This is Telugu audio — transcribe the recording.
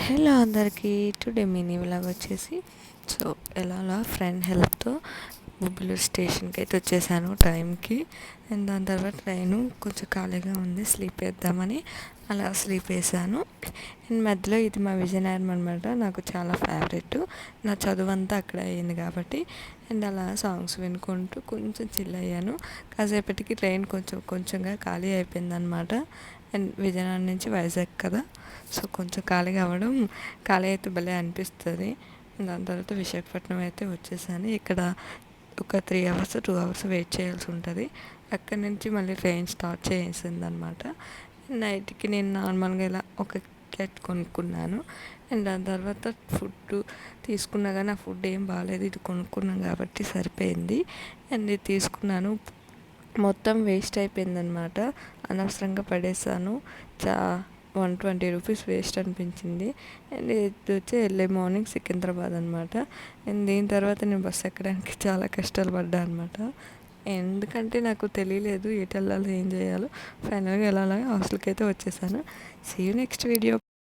హలో అందరికీ. టుడే మినీ వ్లాగ్ వచ్చేసి ఎలా ఫ్రెండ్ హెల్ప్తో బొబ్బిలి స్టేషన్కి అయితే వచ్చేసాను టైంకి. అండ్ దాని తర్వాత ట్రైను కొంచెం ఖాళీగా ఉంది, స్లీప్ వేద్దామని అలా స్లీప్ వేసాను. అండ్ మధ్యలో ఇది మా విజయనగరం అనమాట, నాకు చాలా ఫేవరెట్. నా చదువు అంతా అక్కడ అయ్యింది కాబట్టి. అండ్ అలా సాంగ్స్ వినుకుంటూ కొంచెం చిల్ అయ్యాను. కాసేపటికి ట్రైన్ కొంచెంగా ఖాళీ అయిపోయింది అనమాట. అండ్ విజయనగరం నుంచి వైజాగ్ కదా, సో కొంచెం ఖాళీగా అవ్వడం, ఖాళీ అయితే భలే అనిపిస్తుంది. దాని తర్వాత విశాఖపట్నం అయితే వచ్చేసాను. ఇక్కడ ఒక 3 అవర్స్ 2 అవర్స్ వెయిట్ చేయాల్సి ఉంటుంది. అక్కడి నుంచి మళ్ళీ ట్రైన్ స్టార్ట్ చేసింది అనమాట. నైట్కి నేను నార్మల్గా ఇలా ఒక క్యాట్ కొనుక్కున్నాను. అండ్ దాని తర్వాత ఫుడ్ తీసుకున్నా కానీ ఆ ఫుడ్ ఏం బాగాలేదు. ఇది కొనుక్కున్నాం కాబట్టి సరిపోయింది. అండ్ ఇది తీసుకున్నాను, మొత్తం వేస్ట్ అయిపోయిందనమాట. అనవసరంగా పడేసాను. 120 రూపీస్ వేస్ట్ అనిపించింది. అండ్ ఇది వచ్చి ఎర్లీ మార్నింగ్ సికింద్రాబాద్ అనమాట. అండ్ దీని తర్వాత నేను బస్సు ఎక్కడానికి చాలా కష్టాలు పడ్డా అనమాట. ఎందుకంటే నాకు తెలియలేదు ఎటు వెళ్ళాలో ఏం చేయాలో. ఫైనల్గా వెళ్ళాలి హాస్టల్కి అయితే వచ్చేసాను. See you next video.